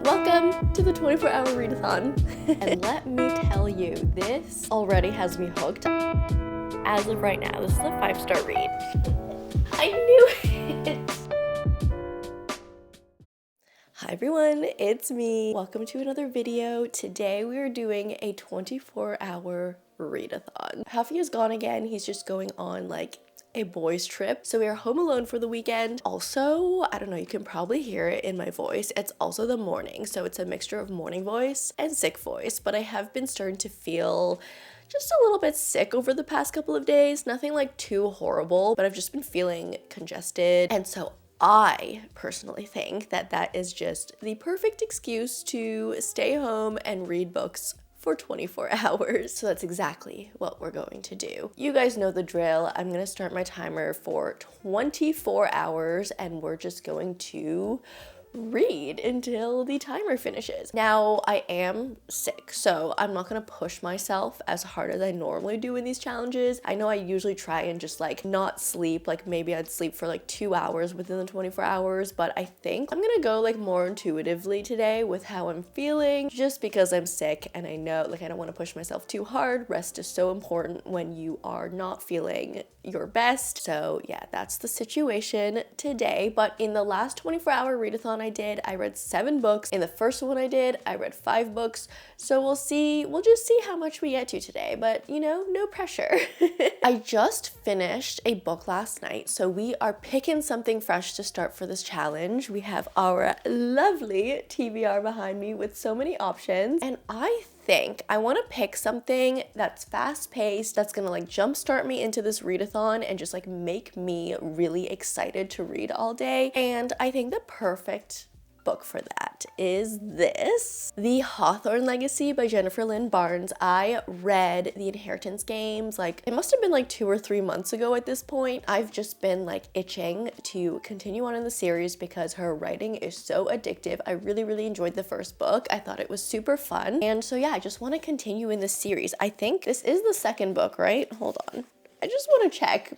Welcome to the 24-hour readathon. And let me tell you, this already has me hooked. As of right now, this is a 5-star read. I knew it! Hi everyone, it's me. Welcome to another video. Today we are doing a 24-hour readathon. Huffy is gone again. He's just going on like a boys trip, so we are home alone for the weekend. Also, I don't know, you can probably hear it in my voice, it's also the morning, so it's a mixture of morning voice and sick voice, but I have been starting to feel just a little bit sick over the past couple of days. Nothing like too horrible, but I've just been feeling congested, and so I personally think that that is just the perfect excuse to stay home and read books for 24 hours. So that's exactly what we're going to do. You guys know the drill. I'm gonna start my timer for 24 hours and we're just going to read until the timer finishes. Now, I am sick, so I'm not gonna push myself as hard as I normally do in these challenges. I know I usually try and just like not sleep, like maybe I'd sleep for like 2 hours within the 24 hours, but I think I'm gonna go like more intuitively today with how I'm feeling, just because I'm sick and I know like I don't want to push myself too hard. Rest is so important when you are not feeling your best. So yeah, that's the situation today. But in the last 24-hour readathon I read 7 books. In the first one I read 5 books. So we'll just see how much we get to today, but you know, no pressure. I just finished a book last night, so we are picking something fresh to start for this challenge. We have our lovely TBR behind me with so many options, and I think I want to pick something that's fast-paced, that's gonna like jumpstart me into this readathon and just like make me really excited to read all day. And I think the perfect book for that is this, The Hawthorne Legacy by Jennifer Lynn Barnes. I read The Inheritance Games, like it must have been like 2 or 3 months ago at this point. I've just been like itching to continue on in the series because her writing is so addictive. I really enjoyed the first book. I thought it was super fun. And so yeah, I just want to continue in this series. I think this is the second book, right? Hold on. I just want to check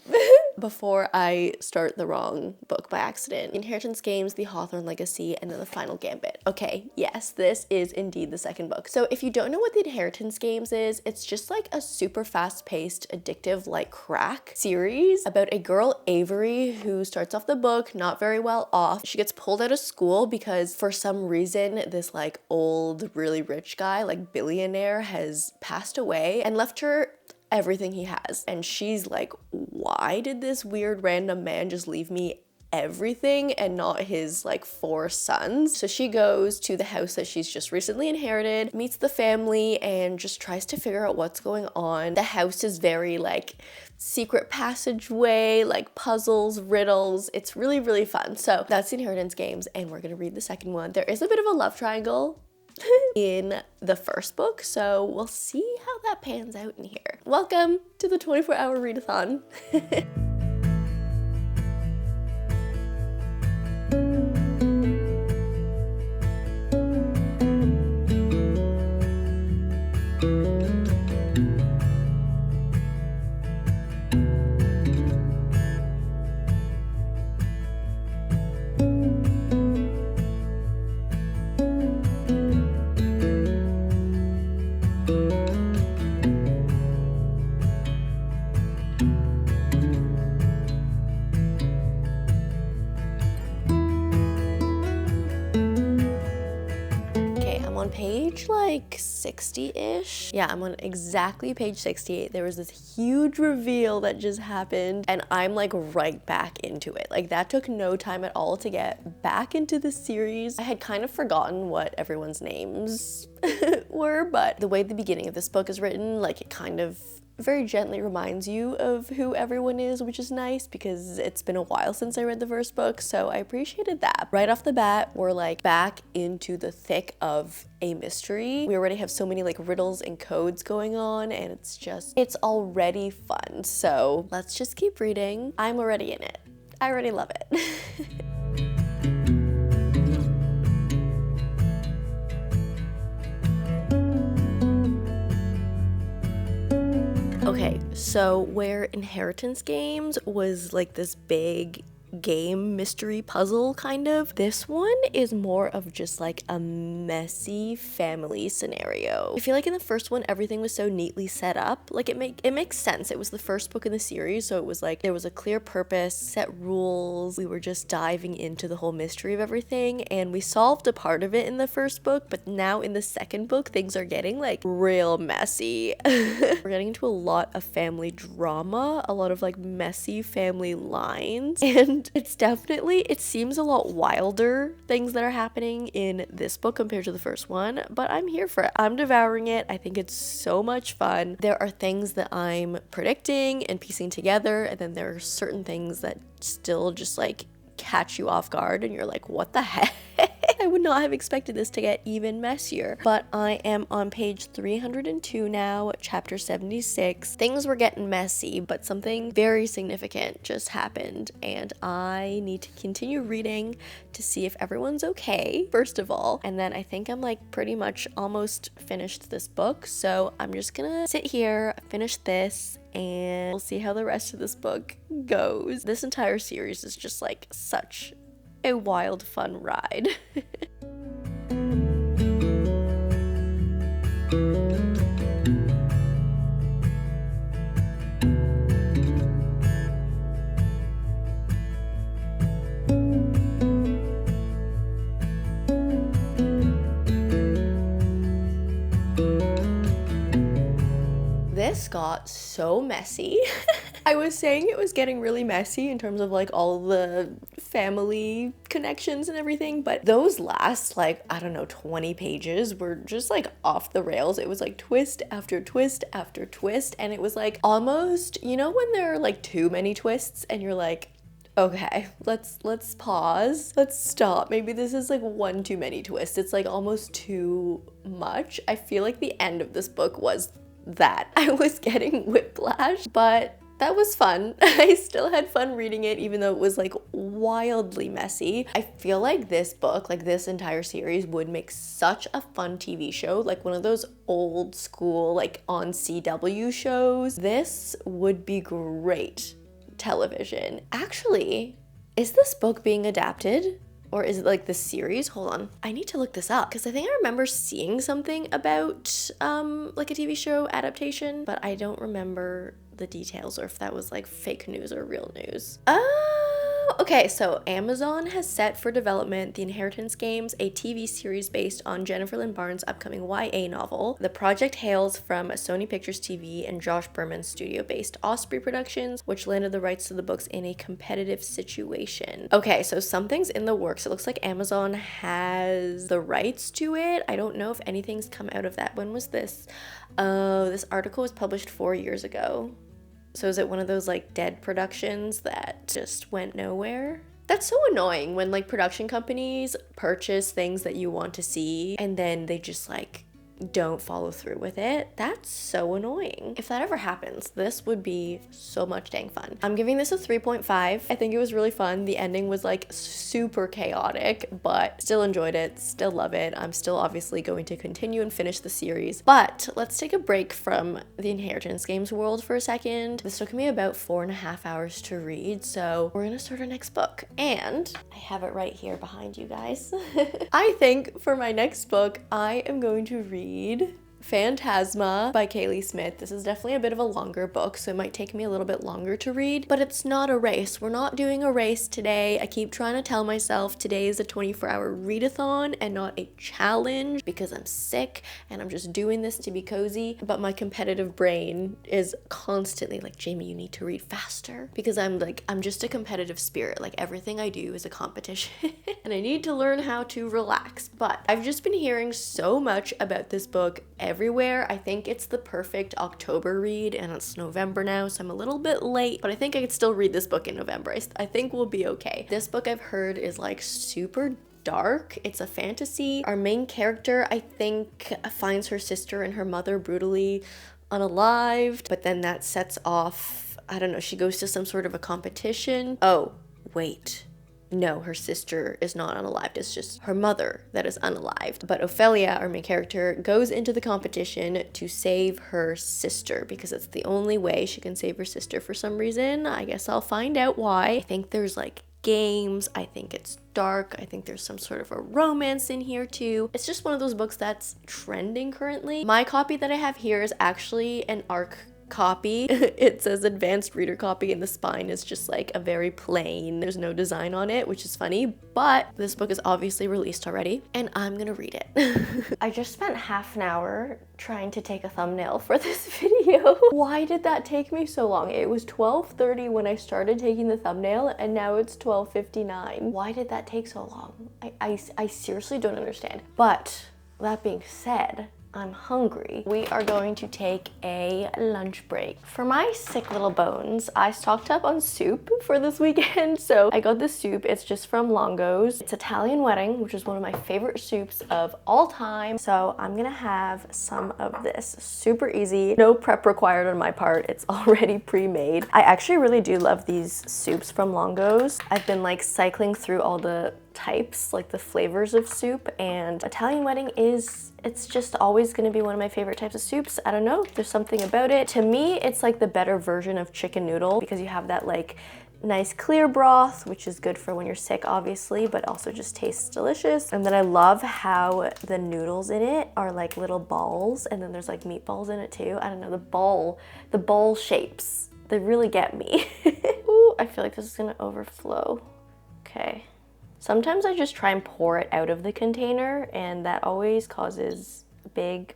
before I start the wrong book by accident. Inheritance Games, The Hawthorne Legacy, and then The Final Gambit. Okay, yes, this is indeed the second book. So if you don't know what The Inheritance Games is, it's just like a super fast-paced, addictive, like crack series about a girl, Avery, who starts off the book not very well off. She gets pulled out of school because for some reason this like old, really rich guy, like billionaire, has passed away and left her everything he has. And she's like, why did this weird random man just leave me everything and not his like 4 sons? So she goes to the house that she's just recently inherited, meets the family, and just tries to figure out what's going on. The house is very like secret passageway, like puzzles, riddles. It's really fun. So that's The Inheritance Games, and we're gonna read the second one. There is a bit of a love triangle in the first book, so we'll see how that pans out in here. Welcome to the 24-hour readathon. Page like 60-ish. Yeah, I'm on exactly page 68. There was this huge reveal that just happened and I'm like right back into it. Like that took no time at all to get back into the series. I had kind of forgotten what everyone's names were, but the way the beginning of this book is written, like it kind of very gently reminds you of who everyone is, which is nice because it's been a while since I read the first book, so I appreciated that. Right off the bat, we're like back into the thick of a mystery. We already have so many like riddles and codes going on, and it's already fun. So let's just keep reading. I'm already in it. I already love it. Okay, so where Inheritance Games was like this big game mystery puzzle kind of. This one is more of just like a messy family scenario. I feel like in the first one everything was so neatly set up. Like it makes sense. It was the first book in the series, so it was like there was a clear purpose, set rules. We were just diving into the whole mystery of everything, and we solved a part of it in the first book, but now in the second book things are getting like real messy. We're getting into a lot of family drama, a lot of like messy family lines, and it seems a lot wilder things that are happening in this book compared to the first one, but I'm here for it. I'm devouring it. I think it's so much fun. There are things that I'm predicting and piecing together, and then there are certain things that still just like catch you off guard and you're like, what the heck? I would not have expected this to get even messier. But I am on page 302 now, chapter 76. Things were getting messy, but something very significant just happened, and I need to continue reading to see if everyone's okay, first of all. And then I think I'm like pretty much almost finished this book, so I'm just gonna sit here, finish this, and we'll see how the rest of this book goes. This entire series is just like such a wild, fun ride. This got so messy. I was saying it was getting really messy in terms of like all the family connections and everything, but those last like, I don't know, 20 pages were just like off the rails. It was like twist after twist after twist, and it was like almost, you know, when there are like too many twists and you're like, okay, let's pause, let's stop. Maybe this is like one too many twists. It's like almost too much. I feel like the end of this book was that. I was getting whiplash, but that was fun. I still had fun reading it, even though it was like wildly messy. I feel like this book, like this entire series, would make such a fun TV show, like one of those old school, like on CW shows. This would be great television. Actually, is this book being adapted? Or is it like the series? Hold on. I need to look this up because I think I remember seeing something about like a TV show adaptation, but I don't remember the details or if that was like fake news or real news. Okay, so Amazon has set for development The Inheritance Games, a TV series based on Jennifer Lynn Barnes' upcoming YA novel. The project hails from Sony Pictures TV and Josh Berman's studio-based Osprey Productions, which landed the rights to the books in a competitive situation. Okay, so something's in the works. It looks like Amazon has the rights to it. I don't know if anything's come out of that. When was this? This article was published 4 years ago. So is it one of those like dead productions that just went nowhere? That's so annoying when like production companies purchase things that you want to see and then they just like don't follow through with it. That's so annoying. If that ever happens, this would be so much dang fun. I'm giving this a 3.5. I think it was really fun. The ending was like super chaotic, but still enjoyed it, still love it. I'm still obviously going to continue and finish the series, but let's take a break from the Inheritance Games world for a second. This took me about 4.5 hours to read, so we're gonna start our next book, and I have it right here behind you guys. I think for my next book, I am going to read Phantasma by Kaylie Smith. This is definitely a bit of a longer book, so it might take me a little bit longer to read, but it's not a race. We're not doing a race today. I keep trying to tell myself today is a 24-hour readathon and not a challenge because I'm sick and I'm just doing this to be cozy, but my competitive brain is constantly like, Jamie, you need to read faster, because I'm just a competitive spirit. Like everything I do is a competition and I need to learn how to relax. But I've just been hearing so much about this book everywhere. I think it's the perfect October read, and it's November now, so I'm a little bit late, but I think I could still read this book in November. I think we'll be okay. This book I've heard is like super dark. It's a fantasy. Our main character, I think, finds her sister and her mother brutally unalived, but then that sets off, I don't know, she goes to some sort of a competition. Oh, wait. No, her sister is not unalived. It's just her mother that is unalived. But Ophelia, our main character, goes into the competition to save her sister because it's the only way she can save her sister for some reason. I guess I'll find out why. I think there's like games. I think it's dark. I think there's some sort of a romance in here too. It's just one of those books that's trending currently. My copy that I have here is actually an ARC copy. It says advanced reader copy and the spine is just like a very plain, there's no design on it, which is funny, but this book is obviously released already and I'm gonna read it. I just spent half an hour trying to take a thumbnail for this video. Why did that take me so long? It was 12:30 when I started taking the thumbnail and now it's 12:59. Why did that take so long? I seriously don't understand. But that being said, I'm hungry. We are going to take a lunch break. For my sick little bones, I stocked up on soup for this weekend. So I got this soup. It's just from Longo's. It's Italian Wedding, which is one of my favorite soups of all time. So I'm gonna have some of this. Super easy. No prep required on my part. It's already pre-made. I actually really do love these soups from Longo's. I've been like cycling through all the types, like the flavors of soup, and Italian Wedding it's just always going to be one of my favorite types of soups. I don't know, there's something about it. To me, it's like the better version of chicken noodle because you have that like nice clear broth, which is good for when you're sick obviously, but also just tastes delicious. And then I love how the noodles in it are like little balls, and then there's like meatballs in it too. I don't know, the ball shapes, they really get me. Ooh, I feel like this is gonna overflow. Okay. Sometimes I just try and pour it out of the container and that always causes big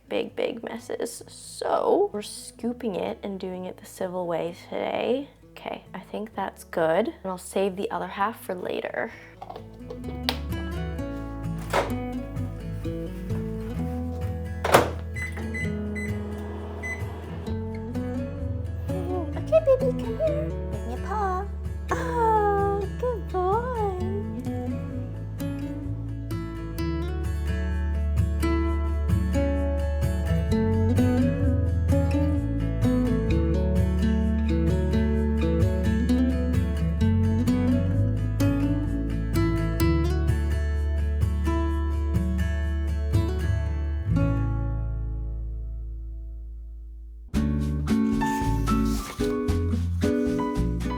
messes. So we're scooping it and doing it the civil way today. Okay, I think that's good. And I'll save the other half for later. Okay, baby, come here. Give me a paw. Oh, good boy.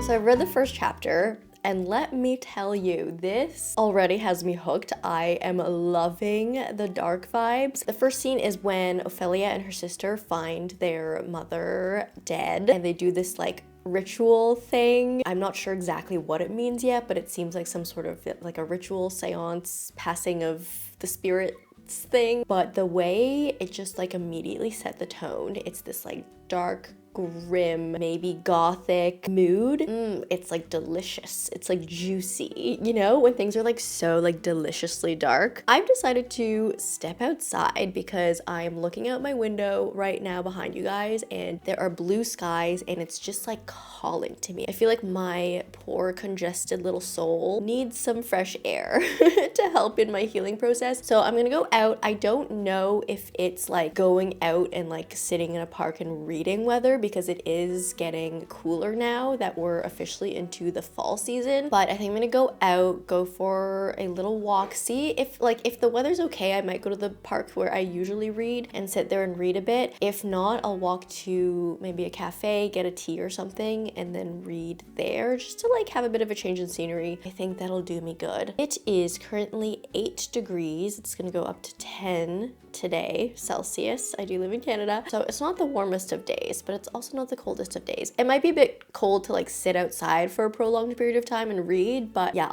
So I read the first chapter, and let me tell you, this already has me hooked. I am loving the dark vibes. The first scene is when Ophelia and her sister find their mother dead, and they do this like ritual thing. I'm not sure exactly what it means yet, but it seems like some sort of like a ritual seance, passing of the spirits thing. But the way it just like immediately set the tone, it's this like dark, grim, maybe gothic mood. It's like delicious. It's like juicy, you know, when things are like so like deliciously dark. I've decided to step outside because I'm looking out my window right now behind you guys and there are blue skies and it's just like calling to me. I feel like my poor congested little soul needs some fresh air to help in my healing process. So I'm gonna go out. I don't know if it's like going out and like sitting in a park and reading weather, because it is getting cooler now that we're officially into the fall season. But I think I'm gonna go out, go for a little walk, see if the weather's okay. I might go to the park where I usually read and sit there and read a bit. If not, I'll walk to maybe a cafe, get a tea or something, and then read there just to like have a bit of a change in scenery. I think that'll do me good. It is currently 8 degrees. It's gonna go up to 10 today, Celsius. I do live in Canada, so it's not the warmest of days, but it's also not the coldest of days. It might be a bit cold to like sit outside for a prolonged period of time and read, but yeah,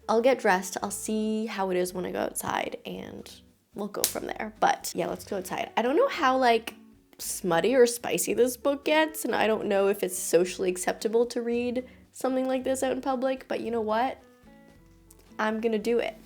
I'll get dressed. I'll see how it is when I go outside and we'll go from there. But yeah, let's go outside. I don't know how like smutty or spicy this book gets, and I don't know if it's socially acceptable to read something like this out in public, but you know what? I'm gonna do it.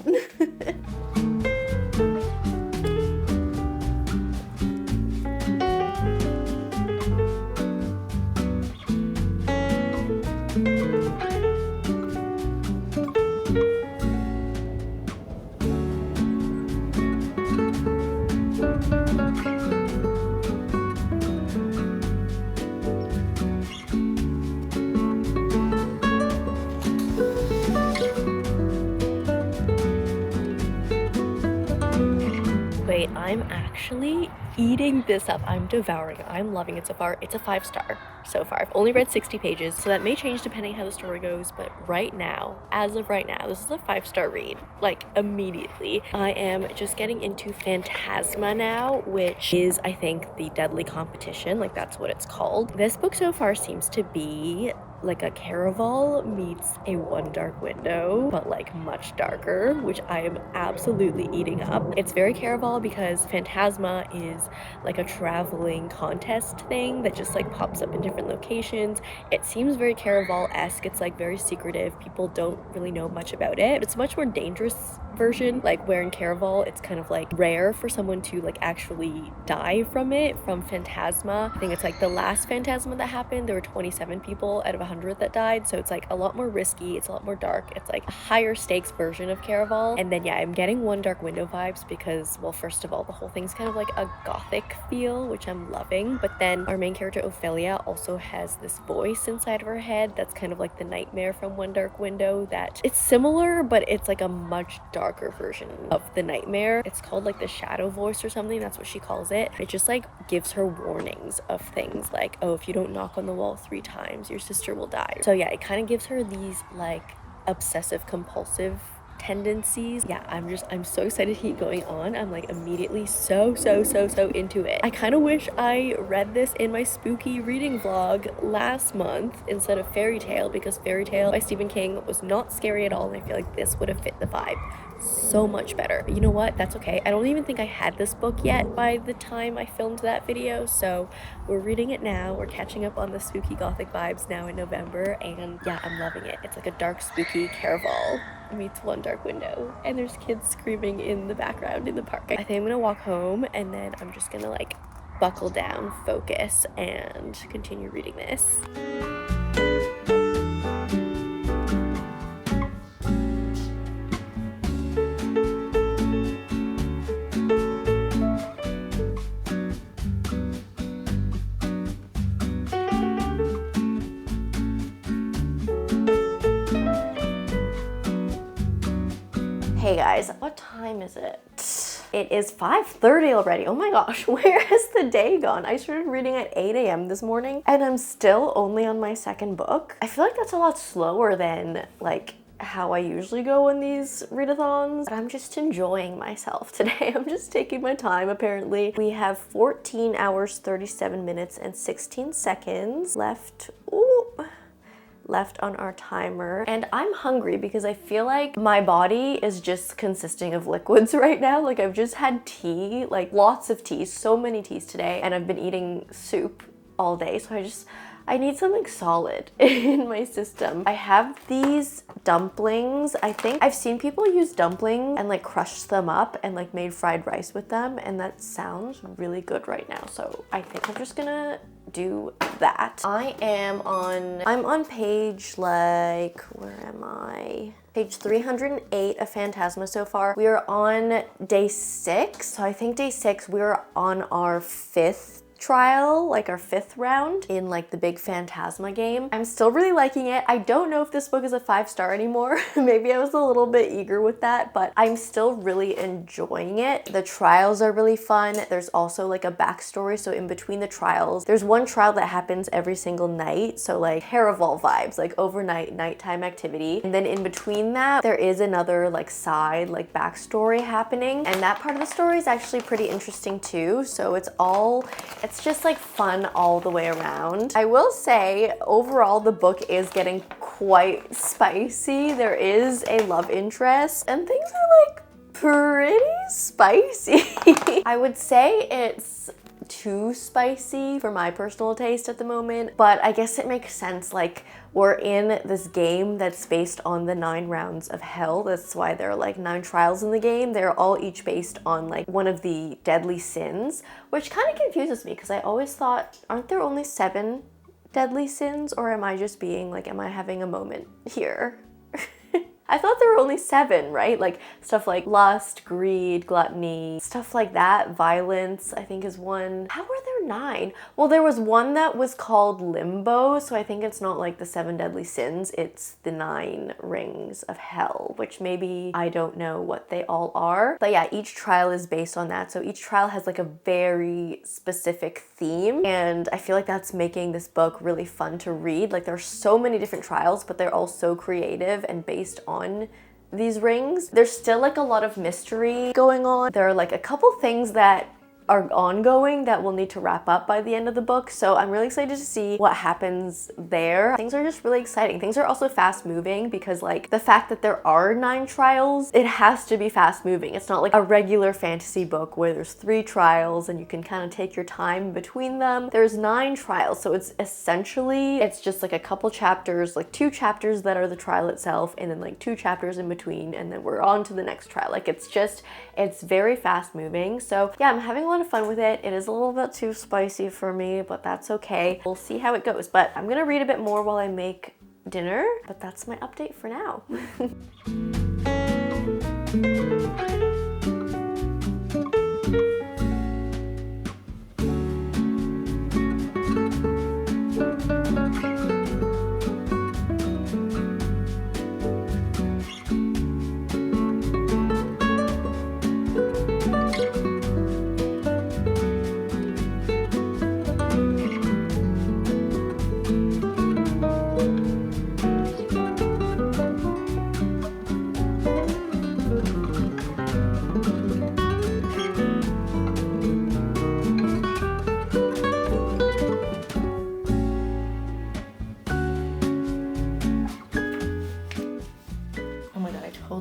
Wait, I'm actually eating this up. I'm devouring it. I'm loving it so far. It's a 5-star so far. I've only read 60 pages, so that may change depending how the story goes, but right now, as of right now, this is a 5-star read, like immediately. I am just getting into Phantasma now, which is, I think, the Deadly Competition, like that's what it's called. This book so far seems to be like a Caraval meets a One Dark Window, but like much darker, which I am absolutely eating up. It's very Caraval because Phantasma is like a traveling contest thing that just like pops up in different locations. It seems very Caraval-esque. It's like very secretive. People don't really know much about it. It's a much more dangerous version, like where in Caraval it's kind of like rare for someone to like actually die from it. From Phantasma, I think it's like the last Phantasma that happened, there were 27 people out of 100 that died, so it's like a lot more risky, it's a lot more dark, it's like a higher stakes version of Caraval. And then yeah, I'm getting One Dark Window vibes because, well, first of all, the whole thing's kind of like a gothic feel, which I'm loving, but then our main character Ophelia also has this voice inside of her head that's kind of like the nightmare from One Dark Window, that it's similar, but it's like a much darker version of the nightmare. It's called like the shadow voice or something, that's what she calls it. It just like gives her warnings of things like, oh, if you don't knock on the wall 3 times, your sister will die. So yeah, it kind of gives her these like obsessive compulsive tendencies. Yeah, I'm so excited to keep going on. I'm like immediately so into it. I kind of wish I read this in my spooky reading vlog last month instead of Fairy Tale, because Fairy Tale by Stephen King was not scary at all, and I feel like this would have fit the vibe so much better. But you know what, that's okay. I don't even think I had this book yet by the time I filmed that video, so we're reading it now. We're catching up on the spooky gothic vibes now in November, and yeah, I'm loving it. It's like a dark spooky Caraval meets One Dark Window, and there's kids screaming in the background in the park. I think I'm gonna walk home and then I'm just gonna like buckle down, focus, and continue reading this. Hey guys, what time is it? It is 5:30 already. Oh my gosh, where has the day gone? I started reading at 8 a.m. this morning and I'm still only on my 2nd book. I feel like that's a lot slower than like how I usually go in these readathons, but I'm just enjoying myself today. I'm just taking my time apparently. We have 14 hours, 37 minutes, and 16 seconds left. Left on our timer, and I'm hungry because I feel like my body is just consisting of liquids right now. Like I've just had tea, like lots of tea, so many teas today, and I've been eating soup all day, so I need something solid in my system. I have these dumplings. I think I've seen people use dumplings and like crush them up and like made fried rice with them, and that sounds really good right now, so I think I'm just gonna do that. I'm on page like, where am I? Page 308 of Phantasma so far. We are on day 6, so I think day 6 we're on our 5th trial, like our 5th round in like the big Phantasma game. I'm still really liking it. I don't know if this book is a 5-star anymore. Maybe I was a little bit eager with that, but I'm still really enjoying it. The trials are really fun. There's also like a backstory, so in between the trials, there's one trial that happens every single night, so like Caraval vibes, like overnight, nighttime activity. And then in between that, there is another like side, like backstory happening, and that part of the story is actually pretty interesting too. So it's just like fun all the way around. I will say overall the book is getting quite spicy. There is a love interest and things are like pretty spicy. I would say it's too spicy for my personal taste at the moment, but I guess it makes sense. Like we're in this game that's based on the 9 rounds of hell. That's why there are like 9 trials in the game. They're all each based on like one of the deadly sins, which kind of confuses me because I always thought, aren't there only 7 deadly sins, or am I just being like, am I having a moment here? I thought there were only 7, right? Like stuff like lust, greed, gluttony, stuff like that. Violence, I think, is one. How were there 9? Well, there was one that was called Limbo, so I think it's not like the 7 deadly sins, it's the 9 rings of hell, which maybe I don't know what they all are. But yeah, each trial is based on that. So each trial has like a very specific theme, and I feel like that's making this book really fun to read. Like, there are so many different trials, but they're all so creative and based on these rings. There's still like a lot of mystery going on. There are like a couple things that are ongoing that will need to wrap up by the end of the book, so I'm really excited to see what happens there. Things are just really exciting. Things are also fast moving because like the fact that there are 9 trials, it has to be fast moving. It's not like a regular fantasy book where there's 3 trials and you can kind of take your time between them. There's 9 trials, so it's essentially, it's just like a couple chapters, like 2 chapters that are the trial itself and then like 2 chapters in between, and then we're on to the next trial. Like, it's very fast moving. So yeah, I'm having a lot of fun with it. It is a little bit too spicy for me, but that's okay. We'll see how it goes. But I'm gonna read a bit more while I make dinner, but that's my update for now.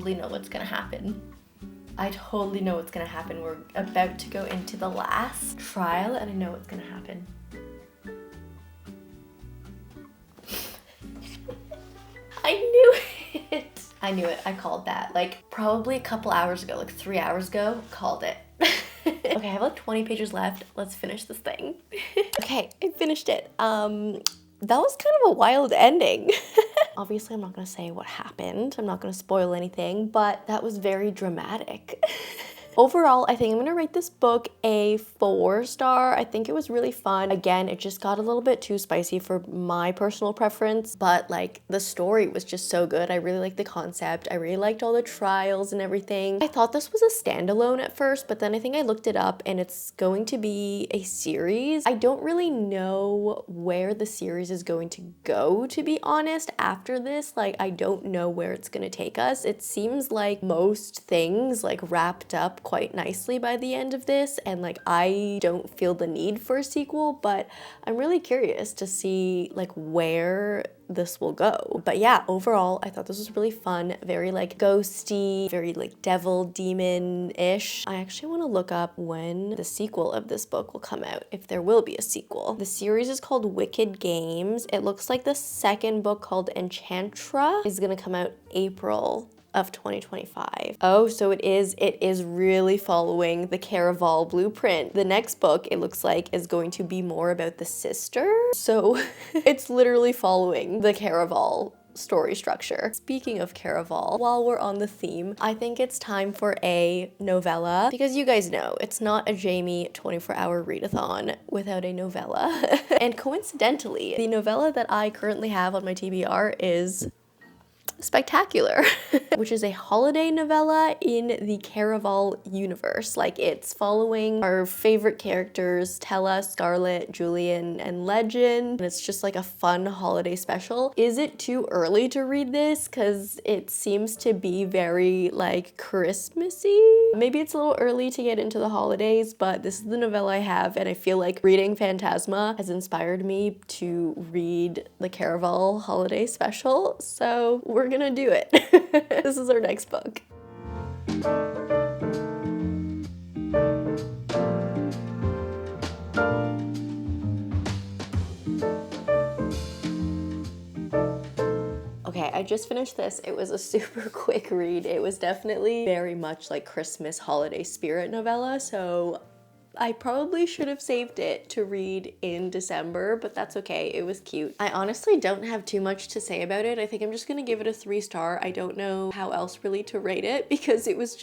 Know what's gonna happen. I totally know what's gonna happen. We're about to go into the last trial and I know what's gonna happen. I knew it. I knew it. I called that. Like, probably a couple hours ago, like 3 hours ago, called it. Okay, I have like 20 pages left. Let's finish this thing. Okay, I finished it. That was kind of a wild ending. Obviously, I'm not gonna say what happened. I'm not gonna spoil anything, but that was very dramatic. Overall, I think I'm gonna rate this book a 4-star. I think it was really fun. Again, it just got a little bit too spicy for my personal preference, but like the story was just so good. I really liked the concept. I really liked all the trials and everything. I thought this was a standalone at first, but then I think I looked it up and it's going to be a series. I don't really know where the series is going to go, to be honest, after this. Like, I don't know where it's gonna take us. It seems like most things like wrapped up quite nicely by the end of this, and like I don't feel the need for a sequel, but I'm really curious to see like where this will go. But yeah, overall I thought this was really fun, very like ghosty, very like devil demon-ish. I actually want to look up when the sequel of this book will come out, if there will be a sequel. The series is called Wicked Games. It looks like the second book, called Enchantra, is gonna come out April of 2025. Oh, so it is really following the Caraval blueprint. The next book, it looks like, is going to be more about the sister. So it's literally following the Caraval story structure. Speaking of Caraval, while we're on the theme, I think it's time for a novella, because you guys know it's not a Jamie 24-hour readathon without a novella. And coincidentally, the novella that I currently have on my TBR is Spectacular, which is a holiday novella in the Caraval universe. Like, it's following our favorite characters, Tella, Scarlet, Julian, and Legend, and it's just like a fun holiday special. Is it too early to read this? Because it seems to be very like Christmassy. Maybe it's a little early to get into the holidays, but this is the novella I have, and I feel like reading Phantasma has inspired me to read the Caraval holiday special, so we're gonna do it. This is our next book. Okay, I just finished this. It was a super quick read. It was definitely very much like Christmas holiday spirit novella, so I probably should have saved it to read in December, but that's okay. It was cute. I honestly don't have too much to say about it. I think I'm just gonna give it a 3-star. I don't know how else really to rate it because it was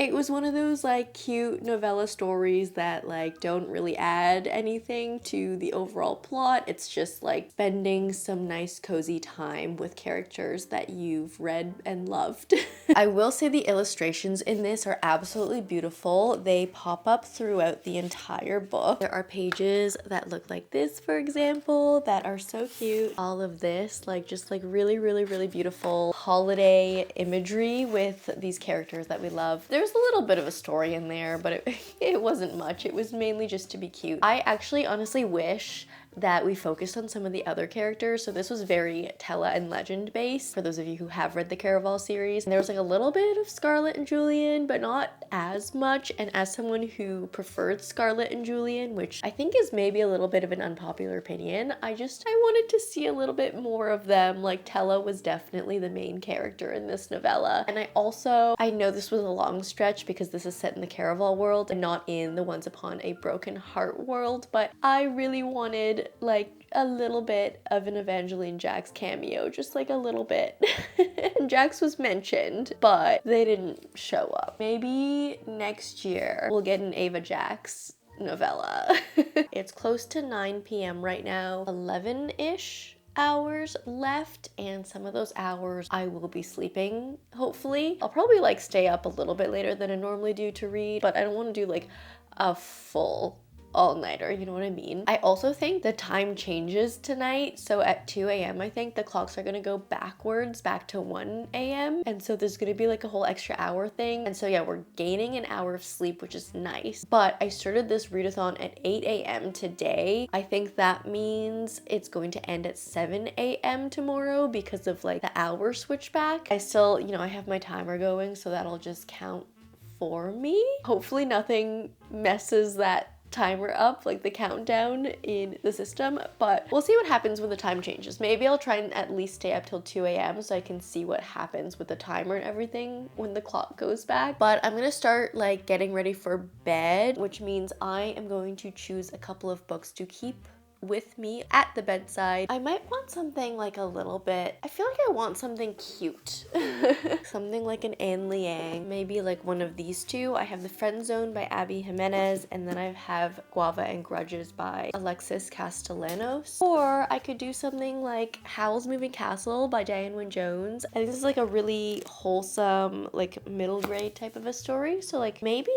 It was one of those like cute novella stories that like don't really add anything to the overall plot. It's just like spending some nice cozy time with characters that you've read and loved. I will say the illustrations in this are absolutely beautiful. They pop up throughout the entire book. There are pages that look like this, for example, that are so cute. All of this, like just like really, really, really beautiful holiday imagery with these characters that we love. There's a little bit of a story in there, but it wasn't much. It was mainly just to be cute. I actually honestly wish that we focused on some of the other characters. So this was very Tella and Legend based, for those of you who have read the Caraval series. And there was like a little bit of Scarlet and Julian, but not as much. And as someone who preferred Scarlet and Julian, which I think is maybe a little bit of an unpopular opinion, I wanted to see a little bit more of them. Like Tella was definitely the main character in this novella. And I know this was a long stretch because this is set in the Caraval world and not in the Once Upon a Broken Heart world, but I really wanted like a little bit of an Evangeline Jax cameo, just like a little bit. And Jax was mentioned, but they didn't show up. Maybe next year we'll get an Ava Jax novella. It's close to 9 p.m. right now, 11-ish hours left, and some of those hours I will be sleeping, hopefully. I'll probably like stay up a little bit later than I normally do to read, but I don't want to do like a full all-nighter, you know what I mean? I also think the time changes tonight, so at 2 a.m. I think the clocks are gonna go backwards back to 1 a.m. and so there's gonna be like a whole extra hour thing, and so yeah, we're gaining an hour of sleep, which is nice. But I started this readathon at 8 a.m. today. I think that means it's going to end at 7 a.m. tomorrow because of like the hour switch back. I still, you know, I have my timer going, so that'll just count for me. Hopefully nothing messes that timer up, like the countdown in the system, but we'll see what happens when the time changes. Maybe I'll try and at least stay up till 2 a.m. so I can see what happens with the timer and everything when the clock goes back. But I'm gonna start like getting ready for bed, which means I am going to choose a couple of books to keep with me at the bedside. I might want something like a little bit, I feel like I want something cute. Something like an Anne Liang, maybe like one of these two. I have The Friend Zone by Abby Jimenez, and then I have Guava and Grudges by Alexis Castellanos. Or I could do something like Howl's Moving Castle by Diane Wynne Jones. I think this is like a really wholesome, like middle grade type of a story, so like maybe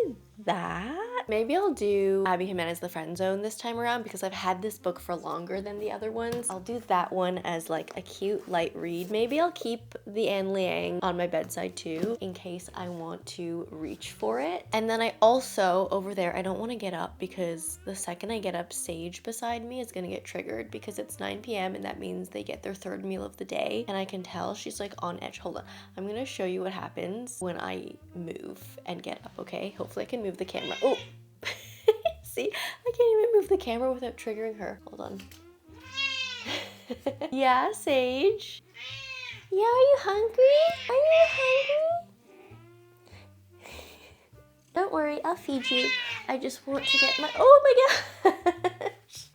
that. Maybe I'll do Abby Jimenez The Friend Zone this time around because I've had this book for longer than the other ones. I'll do that one as like a cute light read. Maybe I'll keep the Anne Liang on my bedside too in case I want to reach for it. And then I also, over there, I don't want to get up because the second I get up, Sage beside me is gonna get triggered because it's 9 p.m. and that means they get their third meal of the day, and I can tell she's like on edge. Hold on, I'm gonna show you what happens when I move and get up, okay? Hopefully I can move the camera. Oh, see, I can't even move the camera without triggering her. Hold on. Yeah, Sage? Yeah, are you hungry? Are you hungry? Don't worry, I'll feed you. I just want to get my, oh my gosh.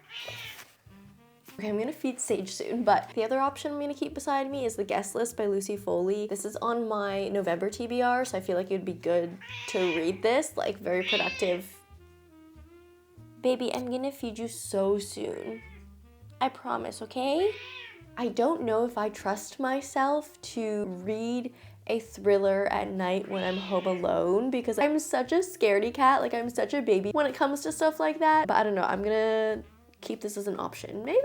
Okay, I'm gonna feed Sage soon, but the other option I'm gonna keep beside me is The Guest List by Lucy Foley. This is on my November TBR, so I feel like it would be good to read this, like very productive. Baby, I'm gonna feed you so soon. I promise, okay? I don't know if I trust myself to read a thriller at night when I'm home alone because I'm such a scaredy cat, like I'm such a baby when it comes to stuff like that. But I don't know, I'm gonna keep this as an option. Maybe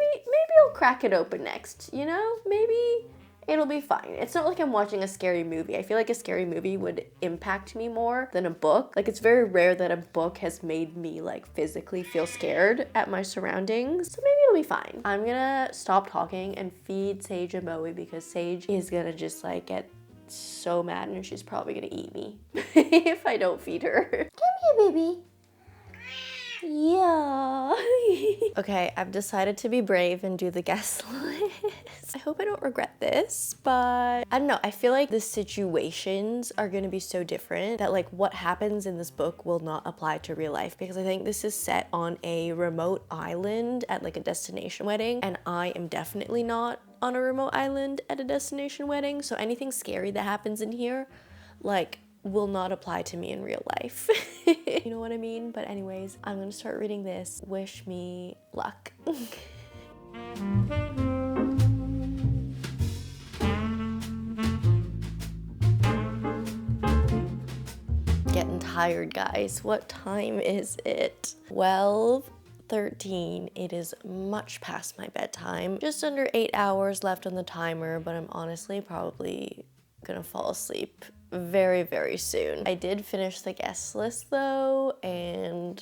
I'll crack it open next, you know? Maybe it'll be fine. It's not like I'm watching a scary movie. I feel like a scary movie would impact me more than a book. Like it's very rare that a book has made me like physically feel scared at my surroundings. So maybe it'll be fine. I'm gonna stop talking and feed Sage and Bowie because Sage is gonna just like get so mad and she's probably gonna eat me if I don't feed her. Come here, baby. Yeah. Okay, I've decided to be brave and do the guest list. I hope I don't regret this, but I don't know. I feel like the situations are gonna be so different that like what happens in this book will not apply to real life because I think this is set on a remote island at like a destination wedding, and I am definitely not on a remote island at a destination wedding, so anything scary that happens in here, like will not apply to me in real life. You know what I mean? But anyways, I'm gonna start reading this. Wish me luck. Getting tired, guys. What time is it? 12:13. It is much past my bedtime. Just under 8 hours left on the timer, but I'm honestly probably gonna fall asleep very, very soon. I did finish the guest list though, and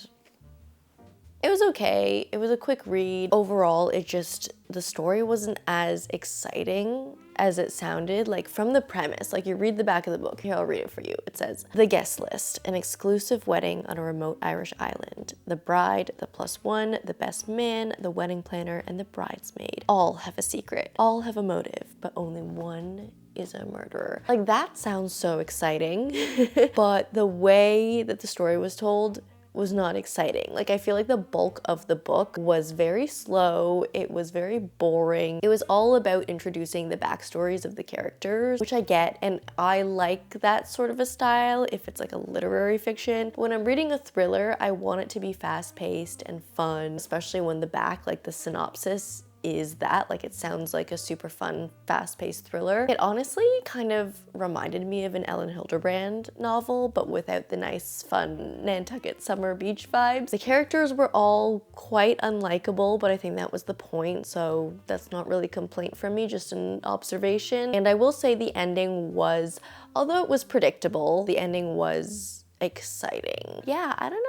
it was okay. It was a quick read. Overall, the story wasn't as exciting as it sounded, like from the premise. Like, you read the back of the book. Here, I'll read it for you. It says, "The guest list, an exclusive wedding on a remote Irish island. The bride, the +1, the best man, the wedding planner, and the bridesmaid all have a secret. All have a motive, but only one is a murderer." Like, that sounds so exciting, but the way that the story was told was not exciting. Like, I feel like the bulk of the book was very slow. It was very boring. It was all about introducing the backstories of the characters, which I get, and I like that sort of a style if it's like a literary fiction. But when I'm reading a thriller, I want it to be fast-paced and fun, especially when the back, like the synopsis, is that, like, it sounds like a super fun, fast-paced thriller. It honestly kind of reminded me of an Ellen Hilderbrand novel, but without the nice, fun Nantucket summer beach vibes. The characters were all quite unlikable, but I think that was the point, so that's not really a complaint from me, just an observation. And I will say the ending was, although it was predictable, the ending was exciting. Yeah, I don't know,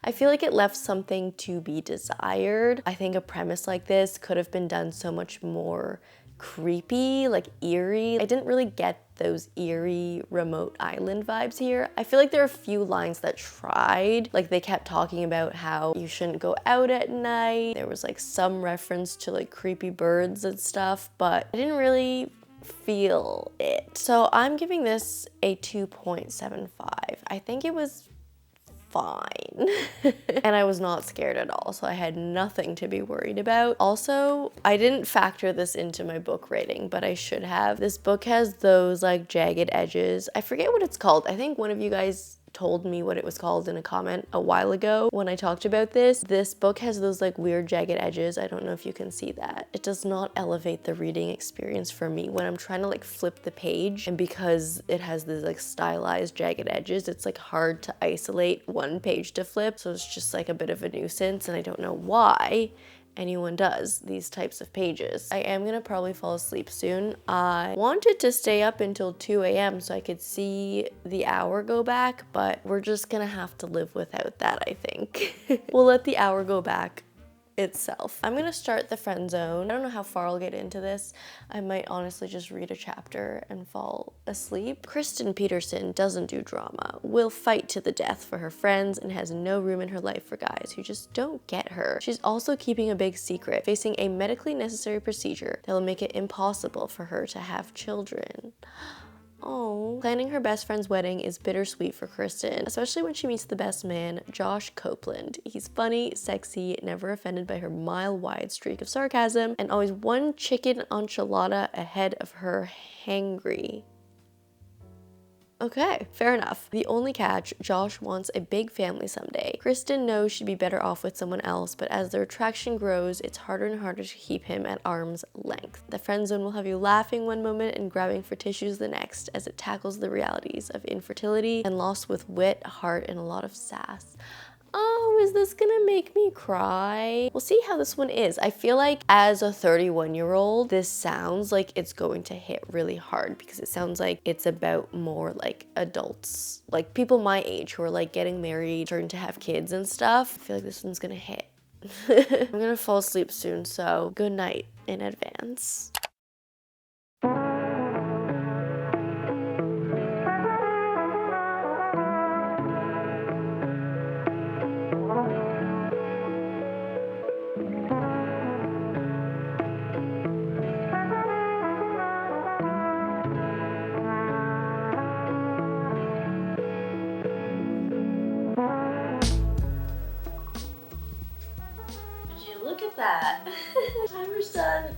I feel like it left something to be desired. I think a premise like this could have been done so much more creepy, like eerie. I didn't really get those eerie remote island vibes here. I feel like there are a few lines that tried, like they kept talking about how you shouldn't go out at night. There was like some reference to like creepy birds and stuff, but I didn't really feel it. So I'm giving this a 2.75. I think it was fine. And I was not scared at all, so I had nothing to be worried about. Also, I didn't factor this into my book rating, but I should have. This book has those like jagged edges. I forget what it's called. I think one of you guys told me what it was called in a comment a while ago when I talked about this. This book has those like weird jagged edges. I don't know if you can see that. It does not elevate the reading experience for me when I'm trying to like flip the page, and because it has these like stylized jagged edges, it's like hard to isolate one page to flip, so it's just like a bit of a nuisance, and I don't know why anyone does these types of pages. I am gonna probably fall asleep soon. I wanted to stay up until 2 a.m. so I could see the hour go back, but we're just gonna have to live without that, I think. We'll let the hour go back itself. I'm gonna start the friend zone. I don't know how far I'll get into this. I might honestly just read a chapter and fall asleep. Kristen Peterson doesn't do drama, will fight to the death for her friends, and has no room in her life for guys who just don't get her. She's also keeping a big secret, facing a medically necessary procedure that will make it impossible for her to have children. Oh, planning her best friend's wedding is bittersweet for Kristen, especially when she meets the best man, Josh Copeland. He's funny, sexy, never offended by her mile-wide streak of sarcasm, and always one chicken enchilada ahead of her hangry. Okay, fair enough. The only catch, Josh wants a big family someday. Kristen knows she'd be better off with someone else, but as their attraction grows, it's harder and harder to keep him at arm's length. The friend zone will have you laughing one moment and grabbing for tissues the next, as it tackles the realities of infertility and loss with wit, heart, and a lot of sass. Oh, is this gonna make me cry? We'll see how this one is. I feel like as a 31-year-old, this sounds like it's going to hit really hard, because it sounds like it's about more like adults, like people my age who are like getting married, starting to have kids and stuff. I feel like this one's gonna hit. I'm gonna fall asleep soon, so good night in advance. Look at that. Timer's done.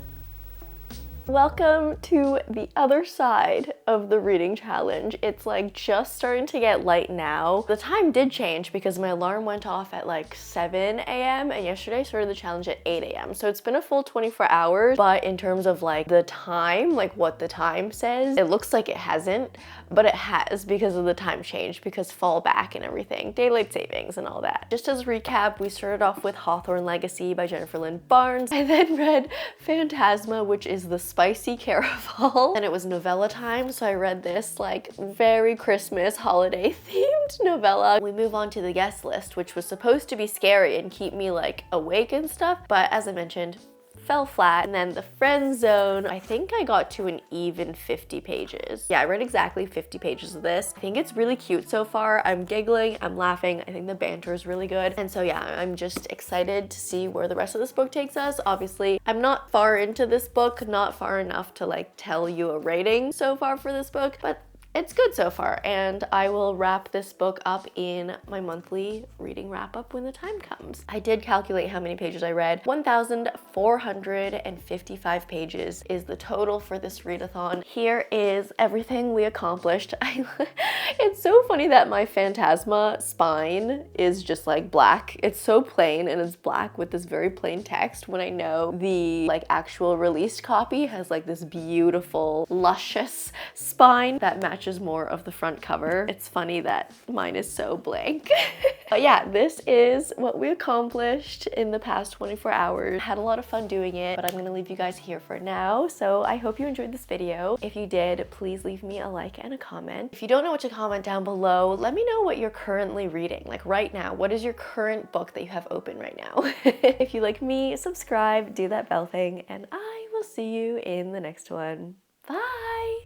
Welcome to the other side of the reading challenge. It's like just starting to get light now. The time did change because my alarm went off at like 7 a.m. and yesterday I started the challenge at 8 a.m. So it's been a full 24 hours, but in terms of like the time, like what the time says, it looks like it hasn't, but it has because of the time change, because fall back and everything, daylight savings and all that. Just as a recap, we started off with Hawthorne Legacy by Jennifer Lynn Barnes. I then read Phantasma, which is the spicy caraval, and it was novella time, so I read this like very Christmas holiday themed novella. We move on to the guest list, which was supposed to be scary and keep me like awake and stuff, but as I mentioned, fell flat. And then the friend zone, I think I got to an even 50 pages. Yeah, I read exactly 50 pages of this. I think it's really cute so far. I'm giggling, I'm laughing. I think the banter is really good. And so yeah, I'm just excited to see where the rest of this book takes us. Obviously, I'm not far into this book, not far enough to like tell you a rating so far for this book, but it's good so far, and I will wrap this book up in my monthly reading wrap up when the time comes. I did calculate how many pages I read. 1,455 pages is the total for this readathon. Here is everything we accomplished. It's so funny that my Phantasma spine is just like black. It's so plain and it's black with this very plain text, when I know the like actual released copy has like this beautiful luscious spine that matches more of the front cover. It's funny that mine is so blank. But yeah, this is what we accomplished in the past 24 hours. Had a lot of fun doing it, but I'm gonna leave you guys here for now. So I hope you enjoyed this video. If you did, please leave me a like and a comment. If you don't know what to comment down below, let me know what you're currently reading. Like right now, what is your current book that you have open right now? If you like me, subscribe, do that bell thing, and I will see you in the next one. Bye!